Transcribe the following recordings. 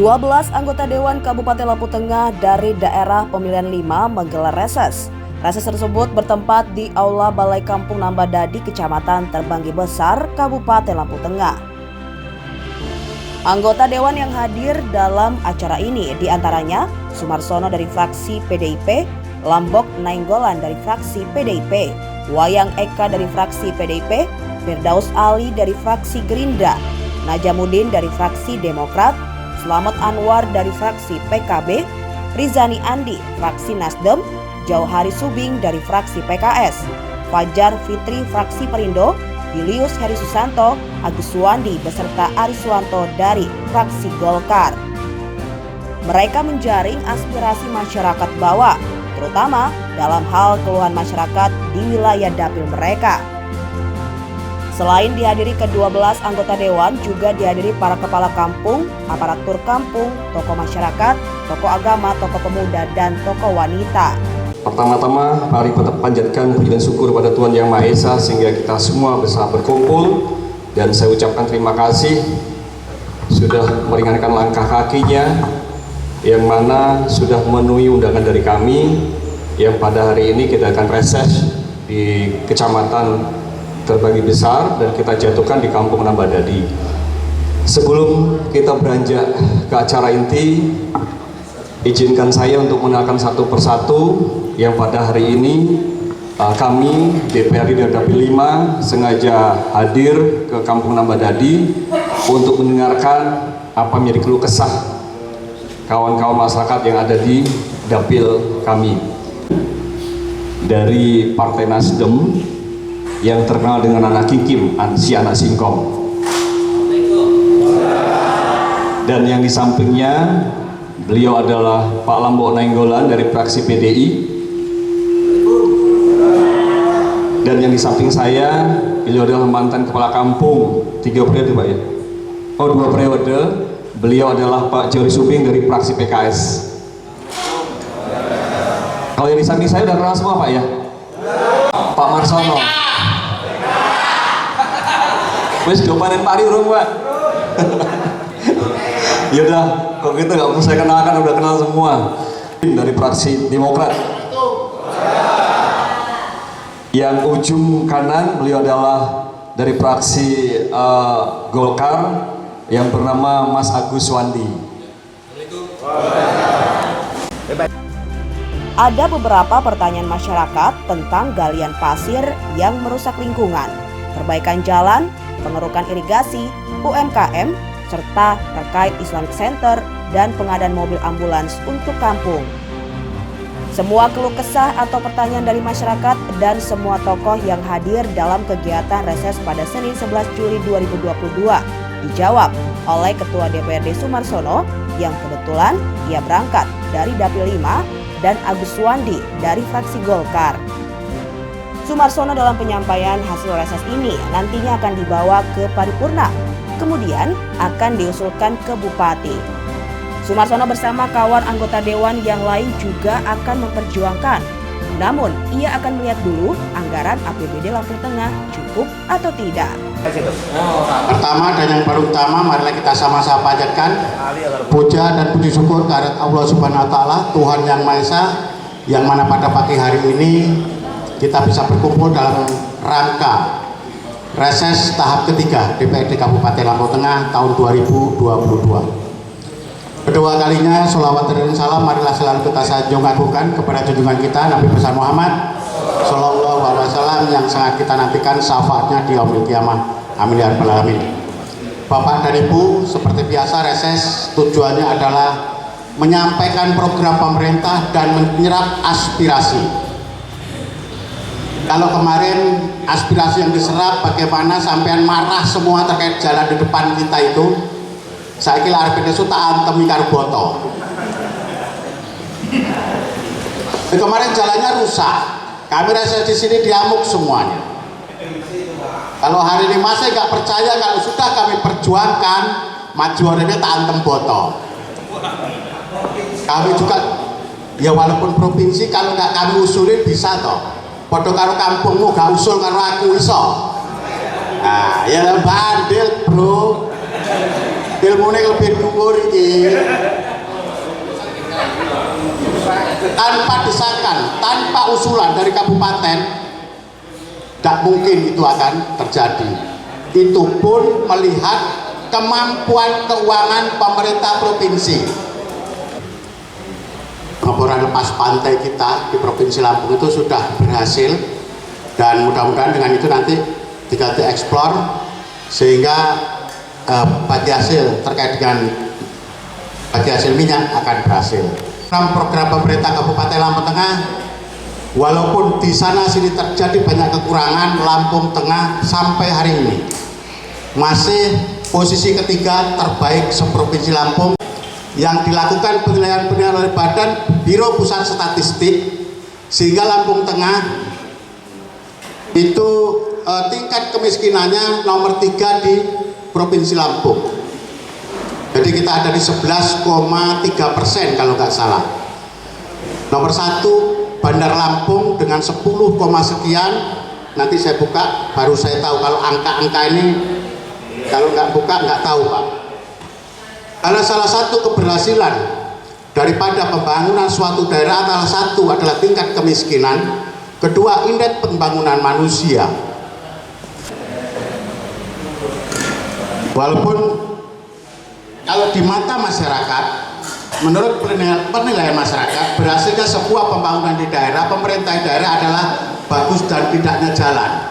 12 anggota Dewan Kabupaten Lampung Tengah dari daerah pemilihan 5 menggelar reses. Reses tersebut bertempat di Aula Balai Kampung Nambadadi, Kecamatan Terbanggi Besar, Kabupaten Lampung Tengah. Anggota Dewan yang hadir dalam acara ini diantaranya Sumarsono dari fraksi PDIP, Lambok Nainggolan dari fraksi PDIP, Wayang Eka dari fraksi PDIP, Firdaus Ali dari fraksi Gerindra, Najamuddin dari fraksi Demokrat, Slamet Anwar dari fraksi PKB, Rizani Andi fraksi Nasdem, Jauhari Subing dari fraksi PKS, Fajar Fitri fraksi Perindo, Julius Heri Susanto, Agus Suwandi beserta Ariswanto dari fraksi Golkar. Mereka menjaring aspirasi masyarakat bawah, terutama dalam hal keluhan masyarakat di wilayah dapil mereka. Selain dihadiri ke-12 anggota Dewan, juga dihadiri para kepala kampung, aparatur kampung, tokoh masyarakat, tokoh agama, tokoh pemuda, dan tokoh wanita. Pertama-tama, mari kita panjatkan puji dan syukur pada Tuhan Yang Maha Esa sehingga kita semua bisa berkumpul, dan saya ucapkan terima kasih sudah meringankan langkah kakinya yang mana sudah memenuhi undangan dari kami yang pada hari ini kita akan reses di Kecamatan Terbanggi Besar dan kita jatuhkan di Kampung Nambadadi. Sebelum kita beranjak ke acara inti, izinkan saya untuk mengenalkan satu persatu yang pada hari ini kami DPRD dari Dapil 5 sengaja hadir ke Kampung Nambadadi untuk mendengarkan apa menjadi keluh kesah kawan-kawan masyarakat yang ada di dapil kami. Dari Partai Nasdem yang terkenal dengan anak Kikim, si anak singkong, dan yang di sampingnya beliau adalah Pak Lambok Nainggolan dari fraksi PDI, dan yang di samping saya beliau adalah mantan kepala kampung 3 periode Pak ya, 2 periode, beliau adalah Pak Jauhari Subing dari fraksi PKS. Kalau yang di samping saya udah kenal semua Pak ya, Pak Marsono. Wes dopanen pari urung Pak. Yaudah, kalau gitu nggak perlu saya kenalkan, udah kenal semua. Dari fraksi Demokrat. Yang ujung kanan beliau adalah dari fraksi Golkar yang bernama Mas Agus Suwandi. Ada beberapa pertanyaan masyarakat tentang galian pasir yang merusak lingkungan, perbaikan jalan, pengerukan irigasi, UMKM, serta terkait Islamic Center dan pengadaan mobil ambulans untuk kampung. Semua keluh kesah atau pertanyaan dari masyarakat dan semua tokoh yang hadir dalam kegiatan reses pada Senin 11 Juli 2022 dijawab oleh Ketua DPRD Sumarsono yang kebetulan ia berangkat dari Dapil 5 dan Agus Suwandi dari fraksi Golkar. Sumarsono dalam penyampaian hasil reses ini nantinya akan dibawa ke paripurna, kemudian akan diusulkan ke Bupati. Sumarsono bersama kawan anggota Dewan yang lain juga akan memperjuangkan. Namun, ia akan melihat dulu anggaran APBD Lampung Tengah cukup atau tidak. Pertama dan yang paling utama, marilah kita sama-sama panjatkan puja dan puji syukur kehadirat Allah Subhanahu wa Ta'ala, Tuhan Yang Maha Esa, yang mana pada pagi hari ini kita bisa berkumpul dalam rangka reses tahap ketiga DPRD Kabupaten Lampung Tengah tahun 2022. Kedua kalinya sholawat dan salam marilah selalu kita sanjung agungkan kepada junjungan kita Nabi besar Muhammad Sallallahu Alaihi Wasallam yang sangat kita nantikan syafaatnya di yaumil qiyamah. Amin ya rabbal alamin. Bapak dan Ibu, seperti biasa reses tujuannya adalah menyampaikan program pemerintah dan menyerap aspirasi. Kalau kemarin aspirasi yang diserap bagaimana sampean marah semua terkait jalan di depan kita itu, saya kira arep itu tak antemi karo boto. Kemarin jalannya rusak, kami reses di sini diamuk semuanya. Kalau hari ini masih nggak percaya, kalau sudah kami perjuangkan, maju hari ini tak antem boto. Kami juga, ya walaupun provinsi kalau nggak kami usulin bisa toh. Podo karo kampungmu gak usul karo aku iso. Nah, ya bandel bro. ilmunya lebih dhuwur iki. Tanpa desakan, tanpa usulan dari kabupaten, tidak mungkin itu akan terjadi. Itu pun melihat kemampuan keuangan pemerintah provinsi. Pengeboran lepas pantai kita di Provinsi Lampung itu sudah berhasil, dan mudah-mudahan dengan itu nanti tinggal dieksplor sehingga bagi hasil terkait dengan bagi hasil minyak akan berhasil. Program pemerintah Kabupaten Lampung Tengah, walaupun di sana sini terjadi banyak kekurangan, Lampung Tengah sampai hari ini masih posisi ketiga terbaik seprovinsi Lampung. Yang dilakukan penilaian oleh Badan Biro Pusat Statistik, sehingga Lampung Tengah itu tingkat kemiskinannya nomor 3 di Provinsi Lampung. Jadi kita ada di 11,3% kalau nggak salah. Nomor 1 Bandar Lampung dengan 10, sekian. Nanti saya buka baru saya tahu kalau angka-angka ini, kalau nggak buka nggak tahu Pak. Karena salah satu keberhasilan daripada pembangunan suatu daerah adalah tingkat kemiskinan, kedua indeks pembangunan manusia. Walaupun kalau di mata masyarakat, menurut penilaian masyarakat, berhasilnya sebuah pembangunan di daerah, pemerintah daerah adalah bagus dan tidaknya jalan.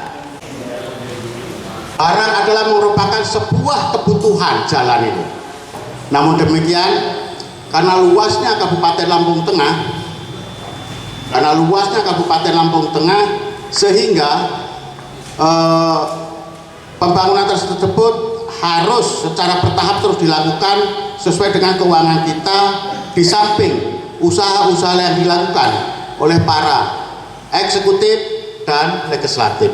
Barang adalah merupakan sebuah kebutuhan jalan ini. Namun demikian, karena luasnya Kabupaten Lampung Tengah, sehingga pembangunan tersebut harus secara bertahap terus dilakukan sesuai dengan keuangan kita, di samping usaha-usaha yang dilakukan oleh para eksekutif dan legislatif.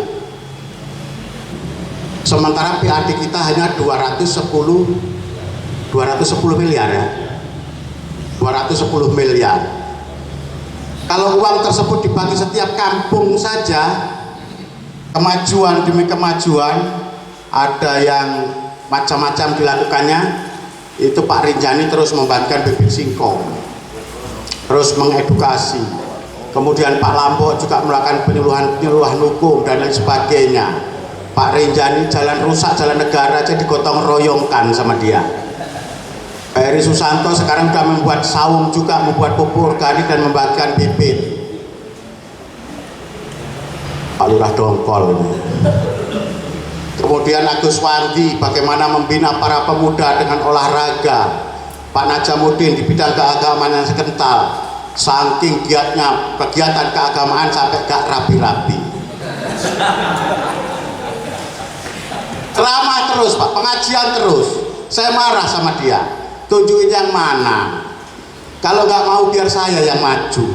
Sementara PAD kita hanya 210 miliar ya, 210 miliar. Kalau uang tersebut dibagi setiap kampung saja, kemajuan demi kemajuan, ada yang macam-macam dilakukannya. Itu Pak Rinjani terus membagikan bibit singkong, terus mengedukasi. Kemudian Pak Lambo juga melakukan penyuluhan hukum dan lain sebagainya. Pak Rinjani jalan rusak, jalan negara aja digotong royongkan sama dia. Pak Heri Susanto sekarang sudah membuat saung juga, membuat pupuk organik dan membagikan bibit. Pak Lurah Dongkol ini. Kemudian Agus Wandi bagaimana membina para pemuda dengan olahraga. Pak Najamuddin di bidang keagamaan yang sekental, saking giatnya kegiatan keagamaan sampai gak rapi-rapi. Ceramah terus Pak, pengajian terus. Saya marah sama dia. Tunjukin yang mana. Kalau nggak mau biar saya yang maju.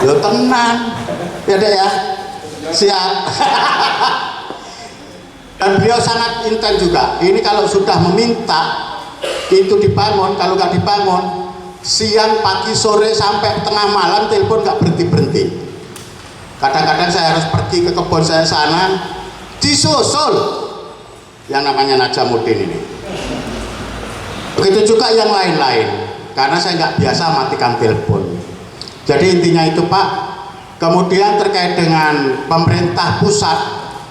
Yo tenang, ya deh ya. Siap. Dan beliau sangat intens juga. Ini kalau sudah meminta itu dibangun, kalau nggak dibangun, siang, pagi, sore sampai tengah malam telepon nggak berhenti. Kadang-kadang saya harus pergi ke kebun saya sana, disusul yang namanya Najamuddin ini. Begitu juga yang lain-lain, karena saya nggak biasa matikan telepon. Jadi intinya itu Pak. Kemudian terkait dengan pemerintah pusat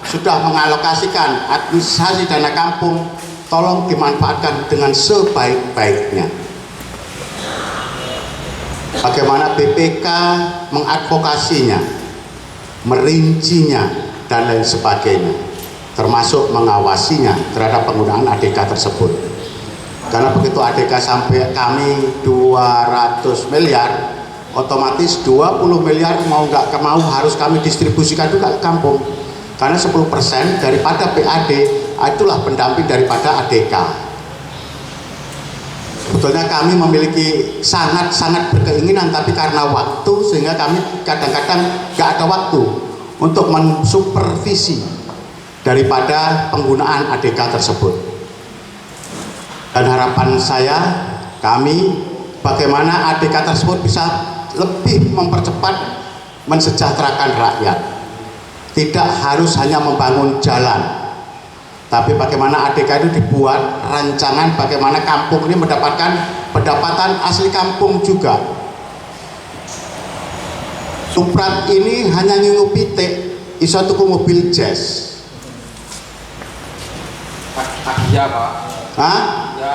sudah mengalokasikan administrasi dana kampung, tolong dimanfaatkan dengan sebaik-baiknya. Bagaimana BPK mengadvokasinya, merincinya, dan lain sebagainya, termasuk mengawasinya terhadap penggunaan ADK tersebut. Karena begitu ADK sampai kami 200 miliar, otomatis 20 miliar mau nggak mau harus kami distribusikan juga ke kampung. Karena 10% daripada PAD itulah pendamping daripada ADK. Sebetulnya kami memiliki sangat-sangat berkeinginan, tapi karena waktu sehingga kami kadang-kadang nggak ada waktu untuk mensupervisi daripada penggunaan ADK tersebut. Dan harapan saya, kami bagaimana ADK tersebut bisa lebih mempercepat mensejahterakan rakyat. Tidak harus hanya membangun jalan, Tapi bagaimana ADK itu dibuat rancangan bagaimana kampung ini mendapatkan pendapatan asli kampung juga. Suprat ini hanya ngingu pitik, iso tuku mobil jazz. Iya Pak. Hah? Ya.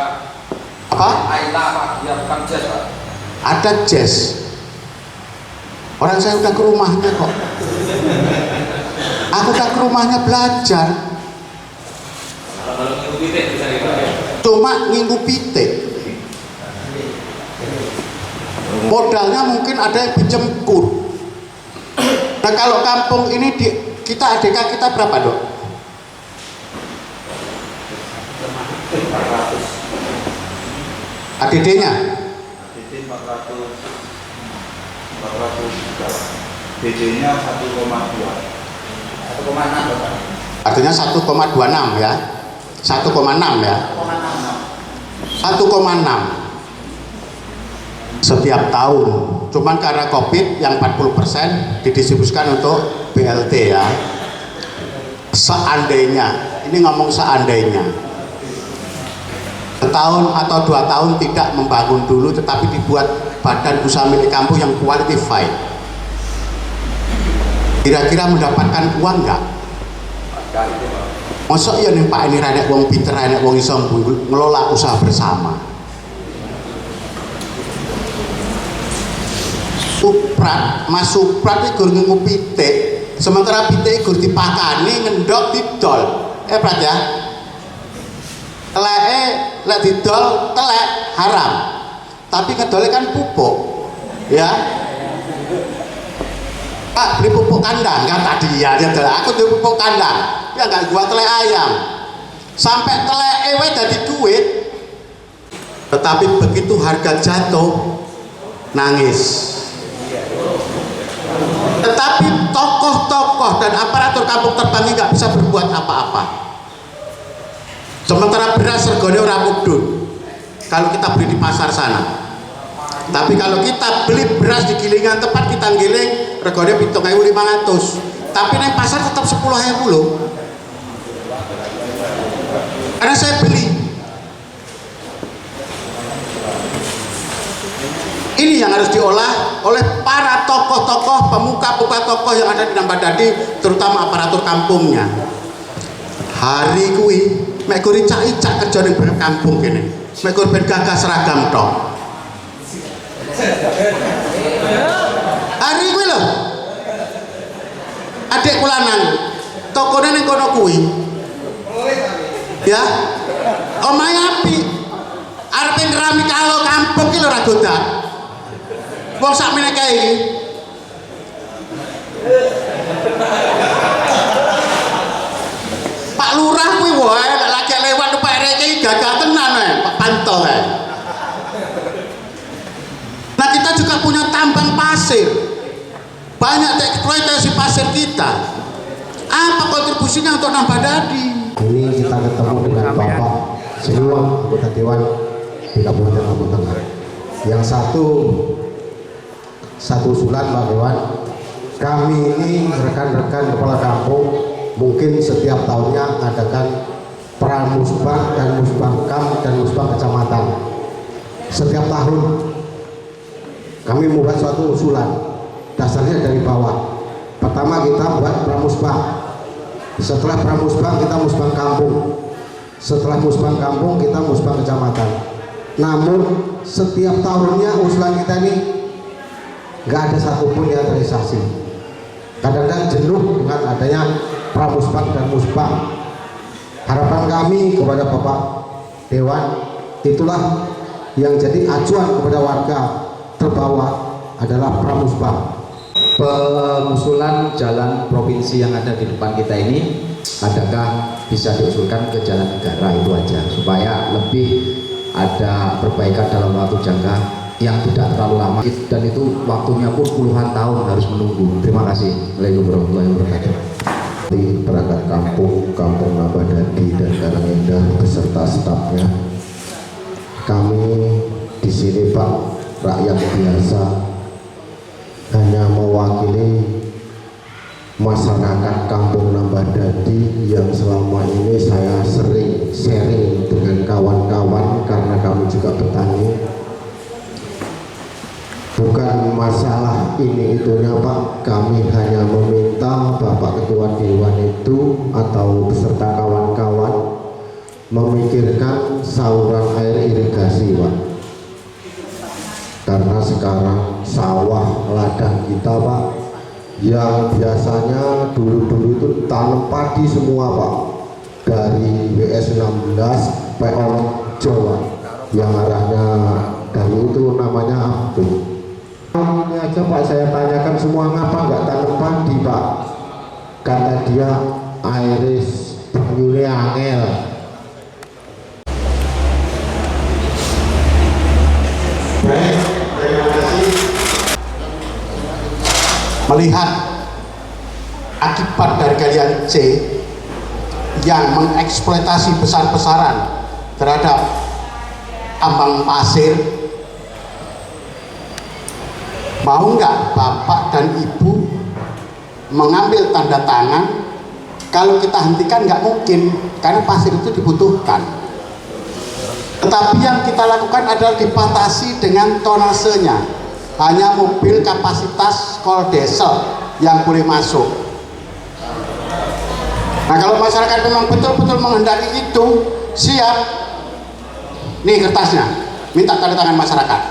Apa? Aila Pak, ya bukan jazz Pak. Ada jazz. Orang saya udah ke rumahnya kok. Aku udah ke rumahnya belajar. Kalau nginggu pitik bisa dipakai. Cuma nginggu pitik. Modalnya mungkin ada yang pinjam kur. Nah kalau kampung ini kita ADK kita berapa dok? 400. ADD-nya? ADD 400 juta. BD-nya 1,2. 1,6 Bapak. Artinya 1,26 ya. 1,6 ya. 1,6 setiap tahun. Cuman karena Covid yang 40% didistribusikan untuk BLT ya. Seandainya, ini ngomong seandainya, setahun atau 2 tahun tidak membangun dulu tetapi dibuat badan usaha milik kampung yang qualified, kira-kira mendapatkan uang nggak? Masa ya nih Pak ini renek wong pinter, renek wong iso ngelola usaha bersama. Suprat, Mas Suprat itu gur ngingu pitik, sementara pitik gur dipakani ngendok didol. Prat ya. Teleke lek didol telek haram. Tapi ngedole kan pupuk. Ya. Pak beli pupuk kandang kan tadi ya, aku beli pupuk kandang. Ya enggak gua telek ayam. Sampai teleke wae dadi duit. Tetapi begitu harga jatuh nangis. Tetapi tokoh-tokoh dan aparatur kampung terbang ini nggak bisa berbuat apa-apa. Sementara beras regane ora mudhun kalau kita beli di pasar sana. Tapi kalau kita beli beras di gilingan tempat kita giling regane 7.500. Tapi nang pasar tetap 10.000 loh. Karena saya beli. Ini yang harus diolah oleh para tokoh-tokoh, pemuka-pemuka tokoh yang ada di Nambadadi, terutama aparatur kampungnya. Hari kui, mek gur icak-icak kerja ning kampung kene. Mek gur ben gagah seragam tok. Hari kui lho. Adik kula nang tokone ning kono kui. Ya. Omahe apik. Arepe ngerami kalo kampung ki lho ra godak. Wong sak meneh kae iki. Pak Lurah kuwi wae lek lagi lewat Pak Rek iki gagah tenan wae, Pak Panto wae. Nah, kita juga punya tambang pasir. Banyak eksploitasi pasir kita. Apa kontribusinya untuk Nambadadi? Ini kita ketemu dengan Bapak semua anggota Dewan di Kabupaten Lombok Tengah. Yang satu usulan Pak Dewan, kami ini rekan-rekan kepala kampung mungkin setiap tahunnya adakan pramusbah dan musbangkam dan musbah kecamatan. Setiap tahun kami membuat suatu usulan, dasarnya dari bawah. Pertama kita buat pramusbah, setelah pramusbah kita musbang kampung, setelah musbang kampung kita musbang kecamatan. Namun setiap tahunnya usulan kita ini nggak ada satupun yang terrealisasi. Kadang-kadang jenuh dengan adanya pramusbah dan musbah. Harapan kami kepada Bapak Dewan, itulah yang jadi acuan kepada warga terbawah adalah pramusbah. Pengusulan jalan provinsi yang ada di depan kita ini, adakah bisa diusulkan ke jalan negara itu aja, supaya lebih ada perbaikan dalam waktu jangka yang tidak terlalu lama, dan itu waktunya pun puluhan tahun harus menunggu. Terima kasih. Assalamualaikum warahmatullahi wabarakatuh. Di perangkat kampung Nambadadi dan Karangindah beserta stafnya, kami di sini Pak, rakyat biasa, hanya mewakili masyarakat kampung Nambadadi yang selama ini saya masalah ini itunya Pak, kami hanya meminta Bapak Ketua Dewan itu atau beserta kawan-kawan memikirkan saluran air irigasi Pak, karena sekarang sawah ladang kita Pak yang biasanya dulu-dulu itu tanam padi semua Pak, dari WS16 PO Jawa yang arahnya dari itu namanya apa? Ini aja Pak, saya tanyakan semua ngapa nggak tanam padi Pak, kata dia airis banyune angel. Baik, terima kasih. Melihat akibat dari galian C yang mengeksploitasi besar-besaran terhadap ambang pasir, mau nggak Bapak dan Ibu mengambil tanda tangan? Kalau kita hentikan nggak mungkin, karena pasir itu dibutuhkan. Tetapi yang kita lakukan adalah dibatasi dengan tonasenya. Hanya mobil kapasitas kol diesel yang boleh masuk. Nah, kalau masyarakat memang betul-betul menghendaki itu, siap. Nih kertasnya, minta tanda tangan masyarakat.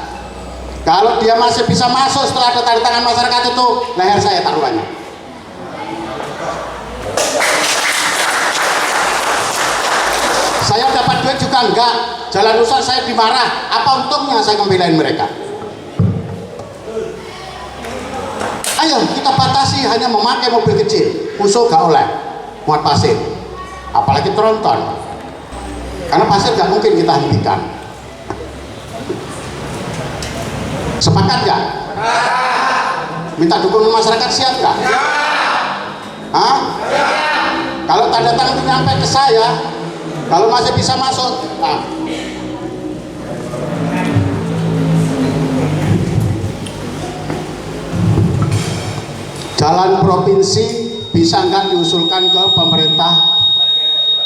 Kalau dia masih bisa masuk setelah ada tanda tangan masyarakat itu, leher saya taruhannya. Saya dapat duit juga enggak, jalan rusak saya dimarah, apa untungnya saya membelain mereka? Ayo kita batasi hanya memakai mobil kecil, musuh gak oleh muat pasir, apalagi tronton, karena pasir gak mungkin kita hentikan. Sepakat gak? Minta dukungan masyarakat, siap gak? Hah? Kalau tanda tangan itu nyampe ke saya, kalau masih bisa masuk, nah. Jalan provinsi bisa nggak diusulkan ke pemerintah,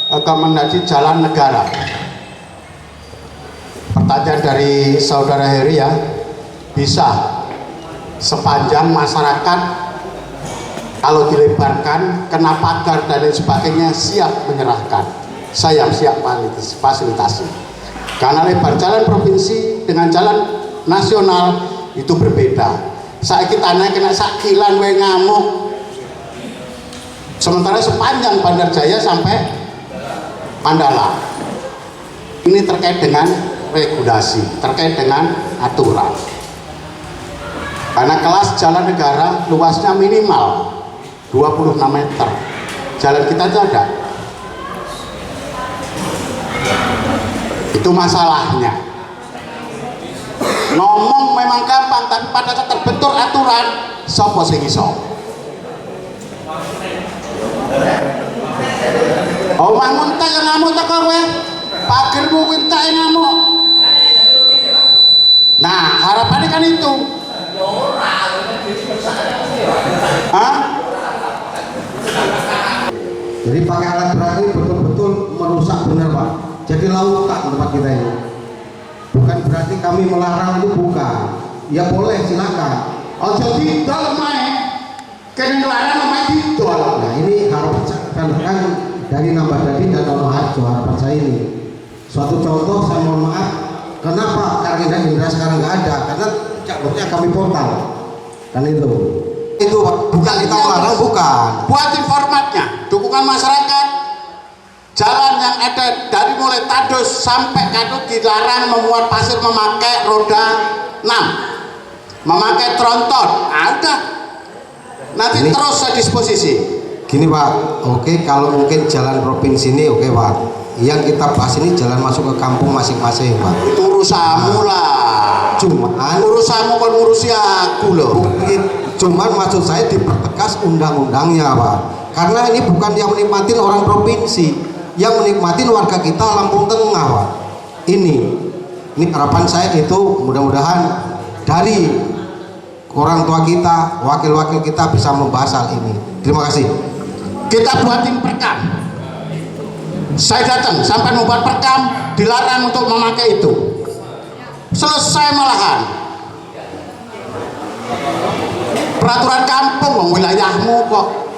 ke Mendagri jalan negara? Pertanyaan dari saudara Heri ya, bisa sepanjang masyarakat kalau dilebarkan kena pagar dan lain sebagainya siap menyerahkan, saya siap fasilitasi. Karena lebar jalan provinsi dengan jalan nasional itu berbeda. Saya tanah kena sakilan we ngamuk, sementara sepanjang Bandar Jaya sampai Mandala. Ini terkait dengan regulasi, terkait dengan aturan. Karena kelas jalan negara luasnya minimal 26 meter, jalan kita itu ada. Itu masalahnya. Ngomong memang gampang, tapi pada saat terbentur aturan, sopo sing iso. Omah muntah yang ngamuk tak kowe, pagermu minta yang ngamuk. Nah, harapannya kan itu. Hah? Jadi pakai alat berat ini betul-betul merusak benar Pak. Jadi lautan tempat kita ini. Bukan berarti kami melarang, itu bukan. Ya boleh silakan. Oh jadi dol main, kena ngelarang main didol. Nah ini harapan kan dari Nambadadi dan Wonoharjo, harapan saya ini. Suatu contoh, saya mohon maaf, kenapa Karina Indra sekarang nggak ada? Karena jalurnya kami portal, kan itu. Itu bukan kita melarang, bukan. Buat formatnya, dukungan masyarakat. Jalan yang ada dari mulai Tadus sampai Kadut dilarang memuat pasir memakai roda 6, memakai tronton. Ada. Nanti ini, terus saya disposisi. Gini Pak, oke, kalau mungkin jalan provinsi ini oke Pak. Yang kita bahas ini jalan masuk ke kampung masing-masing Pak. Itu urusanmu lah. Cuman urusanmu kan ngurusi aku loh. Cuman maksud saya dipertegas undang-undangnya Pak. Karena ini bukan yang menikmatin orang provinsi, yang menikmatin warga kita Lampung Tengah Pak. Ini harapan saya itu mudah-mudahan dari orang tua kita, wakil-wakil kita bisa membahas hal ini. Terima kasih. Kita buatin perkam. Saya datang sampai membuat perkam, dilarang untuk memakai itu. Selesai malahan. peraturan kampung wong wilayahmu kok.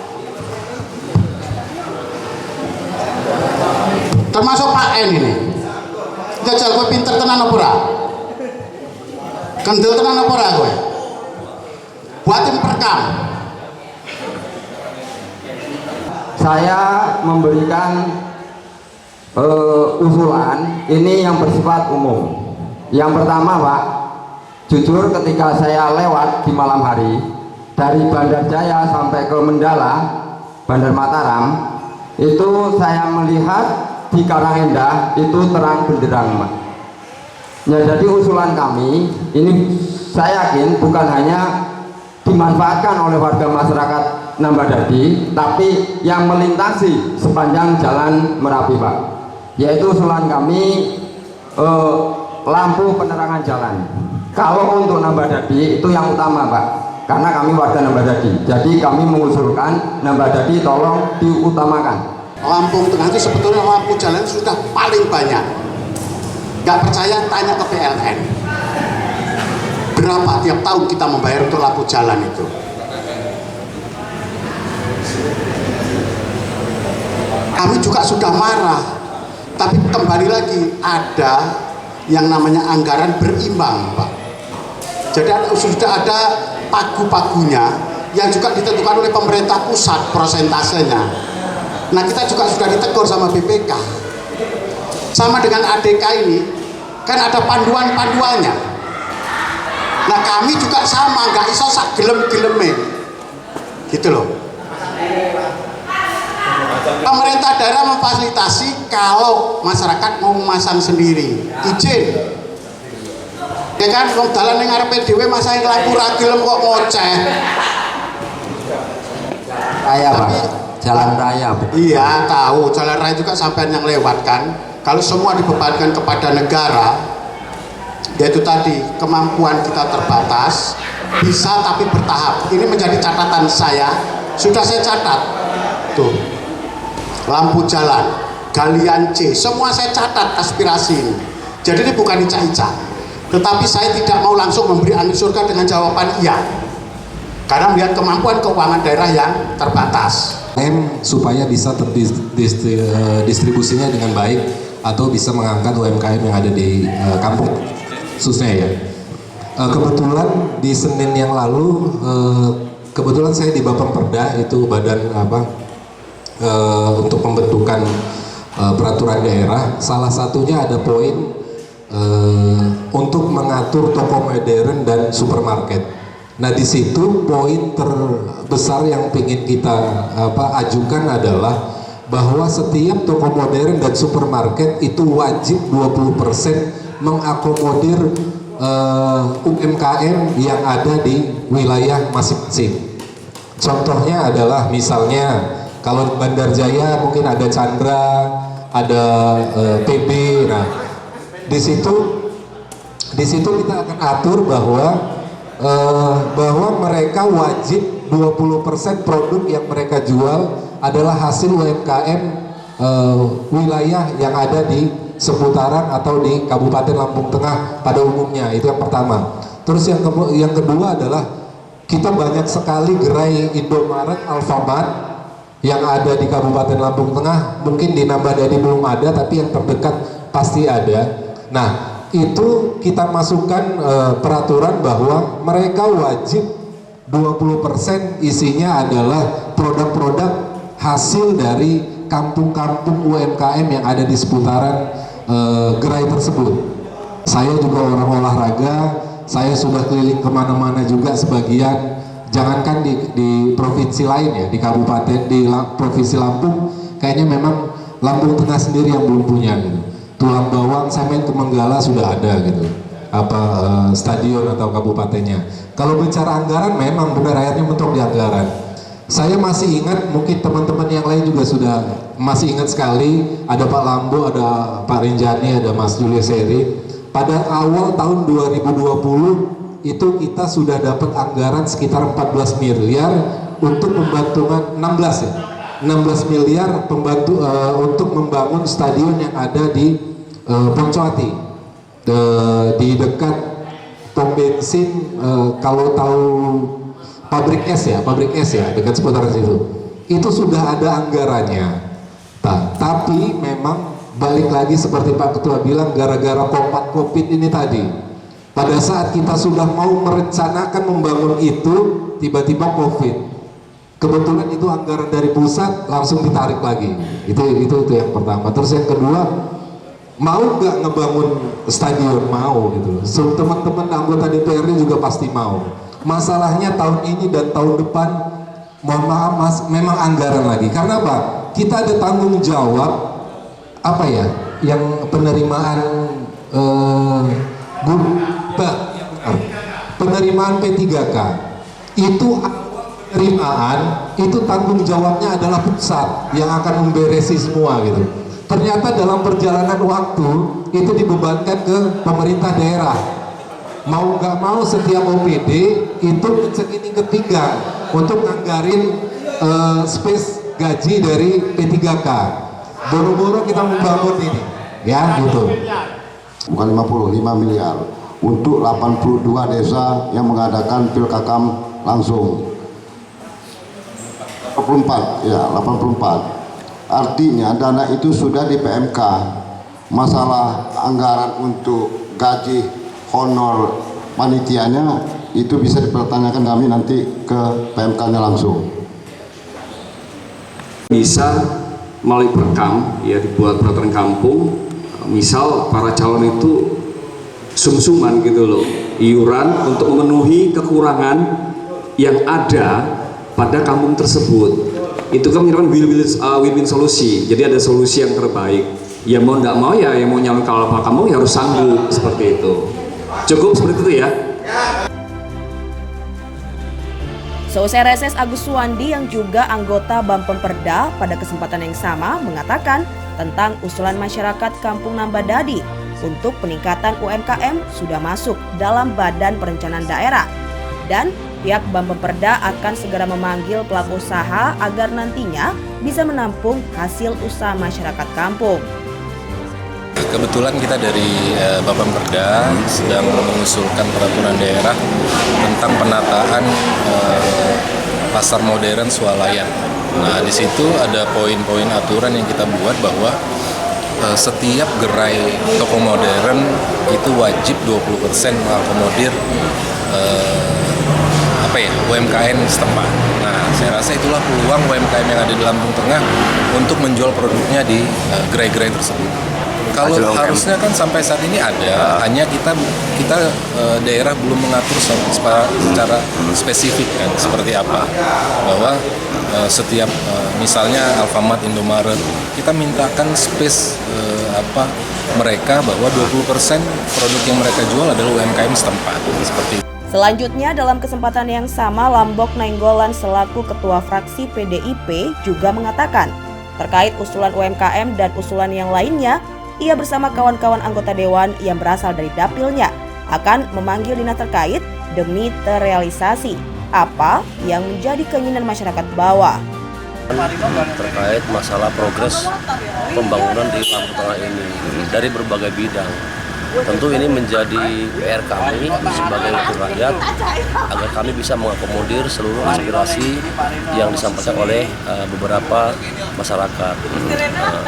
Termasuk Pak N ini. Jajal kowe pinter tenan apa ora? Kendel tenan apa ora kowe? Buatin perkam. Saya memberikan usulan ini yang bersifat umum. Yang pertama, Pak, jujur ketika saya lewat di malam hari dari Bandar Jaya sampai ke Mendala, Bandar Mataram, itu saya melihat di Karangendah itu terang benderang, Pak. Ya, jadi usulan kami ini saya yakin bukan hanya dimanfaatkan oleh warga masyarakat Nambadadi, tapi yang melintasi sepanjang jalan Merapi, Pak. Yaitu usulan kami lampu penerangan jalan. Kalau untuk Nambadadi itu yang utama, Pak, karena kami warga Nambadadi. Jadi kami mengusulkan Nambadadi tolong diutamakan. Lampung Tengah itu sebetulnya lampu jalan sudah paling banyak. Nggak percaya tanya ke PLN. Berapa tiap tahun kita membayar untuk lampu jalan itu? Kami juga sudah marah. Tapi kembali lagi ada yang namanya anggaran berimbang, Pak. Jadi sudah ada pagu-pagunya yang juga ditentukan oleh pemerintah pusat prosentasenya. Nah, kita juga sudah ditegur sama BPK. Sama dengan ADK ini, kan ada panduan-panduannya. Nah, kami juga sama, nggak iso sak gelem-geleme. Gitu loh. Pemerintah daerah memfasilitasi kalau masyarakat mau memasang sendiri, izin. Ya kan, wong dalan ning ngarepe dhewe masang lampu ra gelem kok ngoceh. Raya, Pak. Jalan raya, Pak. Iya, tahu jalan raya juga sampean yang lewat kan. Kalau semua dibebankan kepada negara, yaitu tadi kemampuan kita terbatas, bisa tapi bertahap. Ini menjadi catatan saya, sudah saya catat. Tuh. Lampu jalan, galian C, semua saya catat aspirasi ini. Jadi ini bukan ica-ica. Tetapi saya tidak mau langsung memberi angin surga dengan jawaban iya. Karena melihat kemampuan keuangan daerah yang terbatas. Supaya bisa terdistribusinya dengan baik atau bisa mengangkat UMKM yang ada di kampung khususnya ya. Kebetulan di Senin yang lalu kebetulan saya di Bapemperda, itu badan untuk pembentukan peraturan daerah. Salah satunya ada poin untuk mengatur toko modern dan supermarket. Nah, di situ poin terbesar yang ingin kita ajukan adalah bahwa setiap toko modern dan supermarket itu wajib 20% mengakomodir UMKM yang ada di wilayah masing-masing. Contohnya adalah misalnya kalau di Bandar Jaya mungkin ada Chandra, ada PB. Nah, di situ kita akan atur bahwa mereka wajib 20% produk yang mereka jual adalah hasil UMKM wilayah yang ada di seputaran atau di Kabupaten Lampung Tengah pada umumnya. Itu yang pertama. Terus yang kedua adalah kita banyak sekali gerai Indomaret, Alfamart yang ada di Kabupaten Lampung Tengah. Mungkin di Nambadadi belum ada, tapi yang terdekat pasti ada. Nah, itu kita masukkan peraturan bahwa mereka wajib 20% isinya adalah produk-produk hasil dari kampung-kampung UMKM yang ada di seputaran gerai tersebut. Saya juga orang olahraga, saya sudah keliling kemana-mana juga sebagian. Jangankan di provinsi lain ya, di kabupaten, di provinsi Lampung, kayaknya memang Lampung Tengah sendiri yang belum punya gitu. Tulang bawang saya main ke Menggala sudah ada gitu, stadion atau kabupatennya. Kalau bicara anggaran memang benar akhirnya mentok di anggaran. Saya masih ingat, mungkin teman-teman yang lain juga sudah masih ingat sekali, ada Pak Lambo, ada Pak Rinjani, ada Mas Julius Seri. Pada awal tahun 2020 itu kita sudah dapat anggaran sekitar 14 miliar untuk pembantuan 16 miliar untuk membangun stadion yang ada di Poncowati, di dekat pom bensin. Kalau tahu pabrik es ya dekat seputaran situ. Itu sudah ada anggarannya. Tapi memang balik lagi seperti Pak Ketua bilang, gara-gara kompak COVID ini tadi, pada saat kita sudah mau merencanakan membangun itu, tiba-tiba COVID. Kebetulan itu anggaran dari pusat langsung ditarik lagi. Itu yang pertama. Terus yang kedua, mau nggak ngebangun stadion? Mau gitu. So, teman-teman anggota DPRD juga pasti mau. Masalahnya tahun ini dan tahun depan, mohon maaf Mas, memang anggaran lagi. Karena apa? Kita ada tanggung jawab apa ya? Yang penerimaan penerimaan P3K itu penerimaan itu tanggung jawabnya adalah pusat yang akan memberesi semua gitu. Ternyata dalam perjalanan waktu itu dibebankan ke pemerintah daerah. Mau nggak mau setiap OPD itu segini ketiga untuk nganggarin space gaji dari P3K. Boro-boro kita membangun ini, ya gitu. Bukan 55 miliar untuk 82 desa yang mengadakan Pilkakam langsung. 84, ya 84. Artinya dana itu sudah di PMK. Masalah anggaran untuk gaji honor panitianya itu bisa dipertanyakan kami nanti ke PMK-nya langsung. Bisa melalui perkam, ya dibuat peraturan kampung. Misal para calon itu sumsuman gitu loh, iuran untuk memenuhi kekurangan yang ada pada kampung tersebut. Itu kan merupakan win-win solusi. Jadi ada solusi yang terbaik. Ya mau tidak mau ya yang mau nyalon kalau kampung ya harus sanggup seperti itu. Cukup seperti itu ya. Seusai reses, Agus Suwandi yang juga anggota Bapemperda pada kesempatan yang sama mengatakan tentang usulan masyarakat Kampung Nambadadi untuk peningkatan UMKM sudah masuk dalam Badan Perencanaan Daerah. Dan pihak Bapemperda akan segera memanggil pelaku usaha agar nantinya bisa menampung hasil usaha masyarakat kampung. Kebetulan kita dari Bapemperda sedang mengusulkan peraturan daerah tentang penataan pasar modern swalayan. Nah, di situ ada poin-poin aturan yang kita buat bahwa setiap gerai toko modern itu wajib 20% mengakomodir UMKM setempat. Nah, saya rasa itulah peluang UMKM yang ada di Lampung Tengah untuk menjual produknya di gerai-gerai tersebut. Kalau harusnya kan sampai saat ini ada, hanya kita daerah belum mengatur secara spesifik kan seperti apa, bahwa setiap misalnya Alfamart, Indomaret, kita mintakan space mereka bahwa 20% produk yang mereka jual adalah UMKM setempat seperti itu. Selanjutnya, dalam kesempatan yang sama, Lambok Nainggolan selaku Ketua Fraksi PDIP juga mengatakan terkait usulan UMKM dan usulan yang lainnya, ia bersama kawan-kawan anggota dewan yang berasal dari dapilnya akan memanggil dinas terkait demi terrealisasi apa yang menjadi keinginan masyarakat bawah. Terkait masalah progres pembangunan di Lampung Tengah ini dari berbagai bidang. Tentu ini menjadi PR kami sebagai wakil rakyat agar kami bisa mengakomodir seluruh aspirasi yang disampaikan oleh beberapa masyarakat.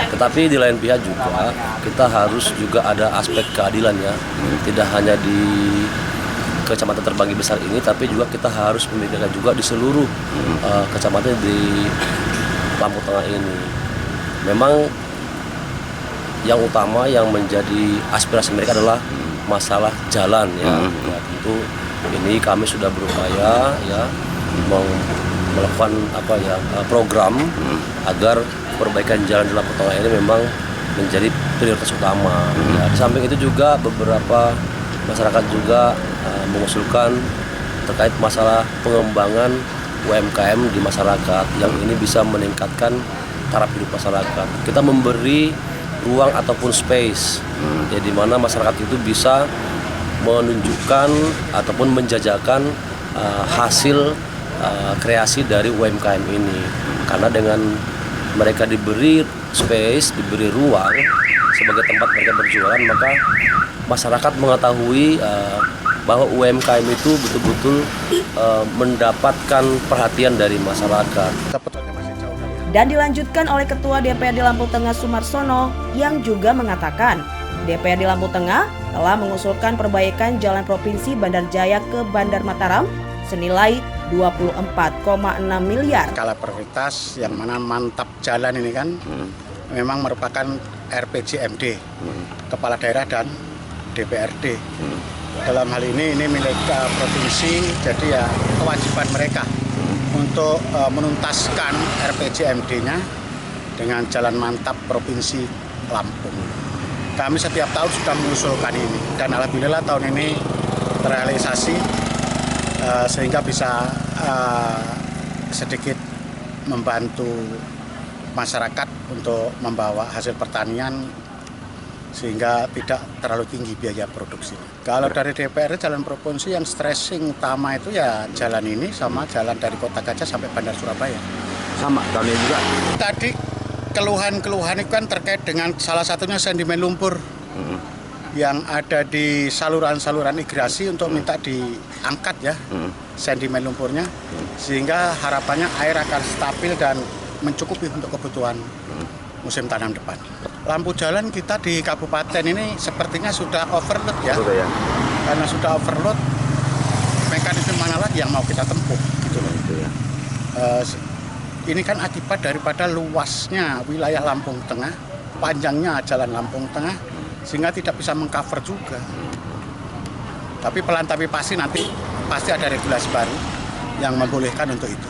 Tetapi di lain pihak juga kita harus juga ada aspek keadilannya, tidak hanya di kecamatan terbagi besar ini, tapi juga kita harus memikirkan juga di seluruh kecamatan di Lampung Tengah ini. Memang yang utama yang menjadi aspirasi mereka adalah masalah jalan ya. Tentu ini kami sudah berupaya ya melakukan program agar perbaikan jalan di Lampung Tengah ini memang menjadi prioritas utama. Ya, di samping itu juga beberapa masyarakat juga mengusulkan terkait masalah pengembangan UMKM di masyarakat yang ini bisa meningkatkan taraf hidup masyarakat. Kita memberi ruang ataupun space ya, di mana masyarakat itu bisa menunjukkan ataupun menjajakan hasil kreasi dari UMKM ini. Karena dengan mereka diberi space, diberi ruang sebagai tempat mereka berjualan, maka masyarakat mengetahui bahwa UMKM itu betul-betul mendapatkan perhatian dari masyarakat. Dan dilanjutkan oleh Ketua DPRD Lampung Tengah Sumarsono yang juga mengatakan DPRD Lampung Tengah telah mengusulkan perbaikan jalan provinsi Bandar Jaya ke Bandar Mataram senilai 24,6 miliar. Skala prioritas yang mana mantap jalan ini kan memang merupakan RPJMD, Kepala Daerah dan DPRD. Dalam hal ini milik provinsi, jadi ya kewajiban mereka untuk menuntaskan RPJMD-nya dengan jalan mantap Provinsi Lampung. Kami setiap tahun sudah mengusulkan ini dan alhamdulillah tahun ini terrealisasi sehingga bisa sedikit membantu masyarakat untuk membawa hasil pertanian sehingga tidak terlalu tinggi biaya produksi. Kalau dari DPR jalan provinsi yang stressing utama itu ya jalan ini sama jalan dari Kota Gajah sampai Bandar Surabaya. Sama tahun ini juga. Tadi keluhan-keluhan itu kan terkait dengan salah satunya sedimen lumpur yang ada di saluran-saluran irigasi untuk minta diangkat ya sedimen lumpurnya sehingga harapannya air akan stabil dan mencukupi untuk kebutuhan musim tanam depan. Lampu jalan kita di kabupaten ini sepertinya sudah overload ya. Karena sudah overload, mekanisme mana lagi yang mau kita tempuh gitu loh. Ini kan akibat daripada luasnya wilayah Lampung Tengah, panjangnya jalan Lampung Tengah sehingga tidak bisa mengcover juga. Tapi pelan tapi pasti nanti pasti ada regulasi baru yang membolehkan untuk itu.